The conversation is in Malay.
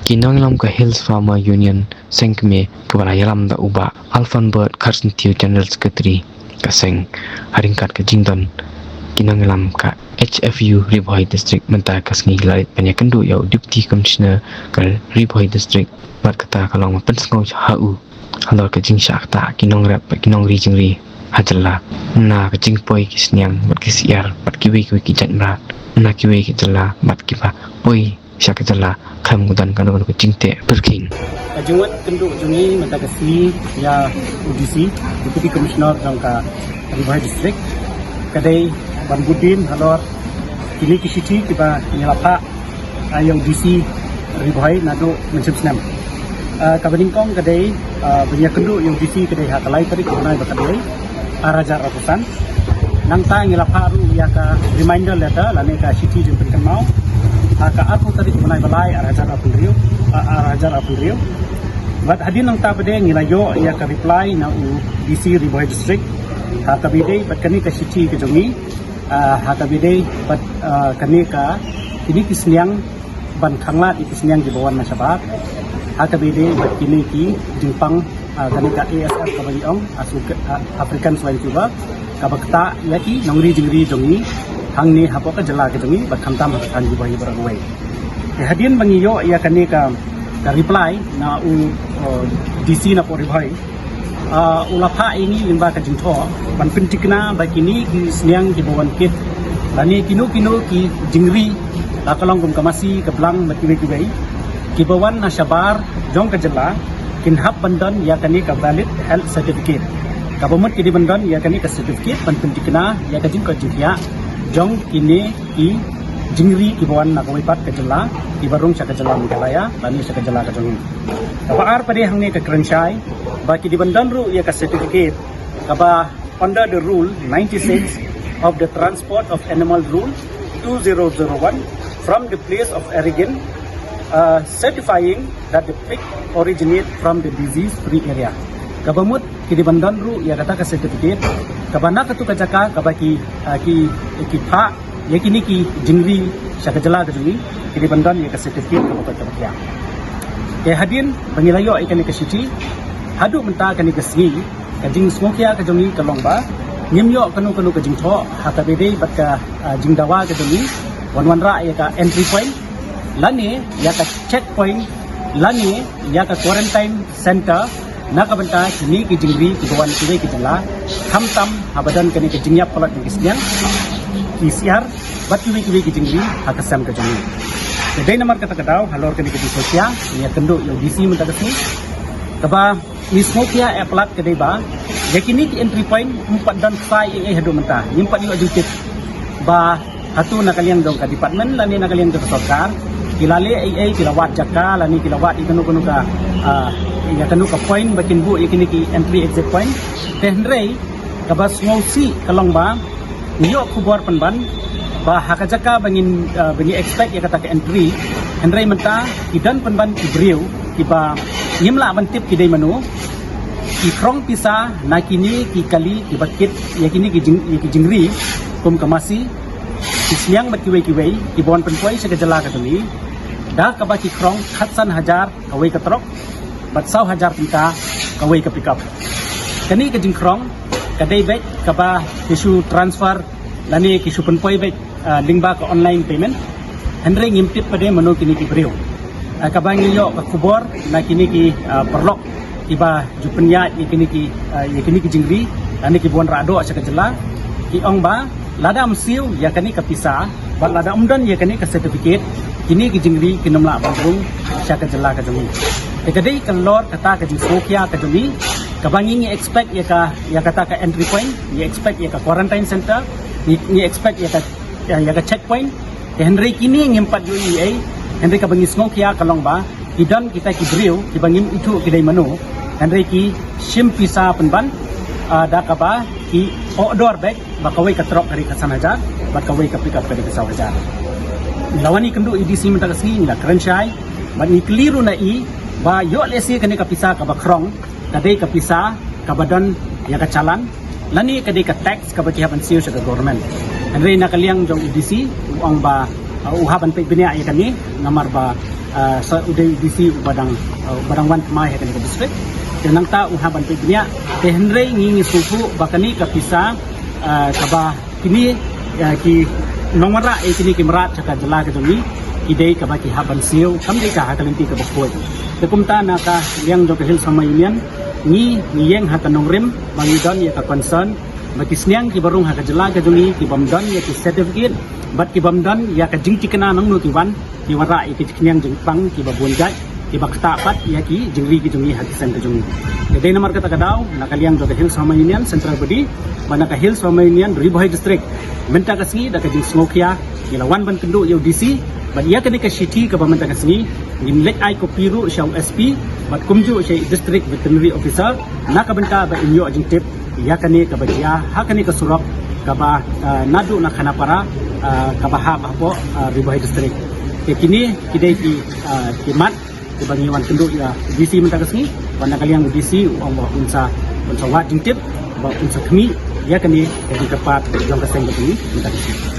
Kinang lam ka Hills Farmer Union sengkme pagalayalam da uba Alfan Bird Karsentiu General Secretary kaseng haringkat ke Jingdon kinang lam ka HFU Riboy District mentah kasngi lalit penyakendu yau Deputy Commissioner ke Riboy District bat kata kalau pensengau hau halor ke jingsha kata kinong rap kinong ri jingri hajalla na ke jingpoi kisniang bat kisiar bat kiwi kijat merat na kiwi kijalla bat kiba poi syak jalla kam gudan kanu ke jingte berking Jungwat kenduk jungi mata kasih ya UDC Deputy Commissioner jangka Riboy District kadai Ban Budin halor kini kisiti kiba nyelapa ayang UDC Riboy nado mencipsnam kabiningkong kadai banyak kenduk yang UDC kadai hakalai tadi kunai bakadai arajar ratusan nangta nyelapa ru ya ka reminder letter lane ka city jemputkan mau ka aku tadi kunai balai arajar apun rio Bat hadin nang tabade ngilayo ia ka reply na UDC Riboy District hakabide bat kani ka city ke jongi hakabide bat kani ka kini kisniang ban khanglat ikisniang di bawan masyarakat hakabide bat kini ki jingpang kani ka ASF kabaliong African Swine Fever kabakta yaki nongri jingri jongi hangni hapo ka jala ke jongi bat khamtam kan di bayi barangway hadin bangiyo ia kani ka reply na DC na po Riboy ulapa ini limba ka jingtho ban pintikna ba kini ki sniang ki bawan kit lani kino ki jingri kalong kum kamasi kablang matiwe kibai ki bawan na syabar jong ka jela kin hab bandan ya kani ka valid health certificate kabamut ki di bandan ya kani ka certificate ban pintikna ya ka jing ka jingya jong kini ki jingri ki bawan na kawipat ka jela di barung sa kajala Meghalaya lani sa kajala ka jongi kapaar pade hangne ka krenchai baki di bandan ru ya ka certificate kaba under the rule 96 of the transport of animal rule 2001 from the place of origin certifying that the pig originate from the disease free area kabamut ki di bandan ru ya kata ka certificate kabana katu kajaka kabaki ki pha yakini ki jingri sa kajala ka jongi kini bandan ya certificate ko ka tabya ke hadin bangilayo ay kani ka city hadu menta kani ka singi kajing smokia ka jongi ka longba nimyo kanu ka jingtho hakabede bat ka jingdawa ka jongi wanwanra ya ka entry point lani ya ka checkpoint lani ya ka quarantine center nakabanta kini ki jingri ki bawan kiwe ki jala hamtam habadan kani ka jingyap palat ki kisnyang PCR bat kiwe ki jingri hakasam ka jongi Day namar kata-kataw halor kani kadi sosya niya kendo yung DC man tagasni kaba ni smokia aplat kadai ba yakini ki entry point 4 dan 5 hadu menta nimpat yo adjusted ba hatu na kaliang dong ka department lani na kaliang ka sarkar kilale ai kilawat jaka lani kilawat ikanu ka ya kanu ka point bakin bu yakini ki entry exit point tenrei kaba smosi kalong ba niyo kubor panban ba hakajaka bangin expect ya kata ke entry Henry menta idan penban ibriu kiba nyimla bantip kidai manu ki krong pisa nakini ki kali ki bakit yakini ki jingri kum kamasi isyang batkiwei ki bon penpoi sa kajala ka tuli da ka ba ki krong khatsan hajar kawai ka trok bat saw hajar pita kawai ka pickup kani ka jing krong kadai bek ka ba isu transfer lani ki su penpoi bek lingba ka online payment Henry ngimpit pada menu kini ki beriu kabang yo ka kubor na kini ki perlok iba jupenya kini ki jingri ani ki bon rado sa kajela ki ong ba lada amsiu ya kani ka pisa ba lada umdan ya kani ka certificate kini ki jingri kinomla bandung sa kajela ka jumi kadai kalor kata ka jisokia ka jumi kabang ngi expect ya kata ka entry point ni expect ya ka quarantine center ni expect ya ka checkpoint Henry kini ngimpat UEA Henry ka bangis ngokia kalong ba idan kita ki beriu ki bangim itu kidai manu Henry ki sim pisa penban da ka ba ki outdoor bag ba kawai ka trok dari kasan hajar ba kawai ka pick up dari kasaw hajar lawani kendu EDC menta kasni la krenchai ba ni keliru na ba yo lesi kani ka pisa ka ba krong kadai ka pisa ka badan ya ka calan lani kadai ka tax ka ba ki haban siu sa government Henry nakaliang jong UDC uang ba uhaban pe bini ay kami namar ba sa uday UDC badang wan mai kami ke district kenang ta uhaban pe bini te Henry ngingi sufu bakani kapisa kaba kini ki nomara ay kini kimrat caka jala ke dumi idei kaba ki haban siu kami ka hakalinti ka bakoi tekumta naka liang jong hil sama union ni yang hatanong rim mangidon ya ka concern bagi seniang ki barung haka jela ka jungi ki bamdan ya ki certificate bat ki bamdan ya ka jingti kana nang no ki wan ki wara ki seniang jing pang ki babun gai ki bakta pat ya ki jingri ki jungi haki sen ka jungi kedai nomor kata kadau nakaliang jog Hills Farmer Union Central Budi mana ka Hills Farmer Union Ribohai District menta ka singi da ka jing smokia ila wan ban kendu yo DC bat ya ka ni ka city ka bamenta ka singi ngin lek ai ko piru syau SP bat kumju syai district veterinary officer nakabenta ba inyo ajing tip ya kani kabajia hakani ka surap kaba nadu na khanapara kabaha bapo Ribohai district kini kidai ki kimat kebangiwan kendu ya DC mentakasni wana kaliang DC unsa wat jingtip ba unsa kami ya kani di tepat jong kaseng kami mentakasni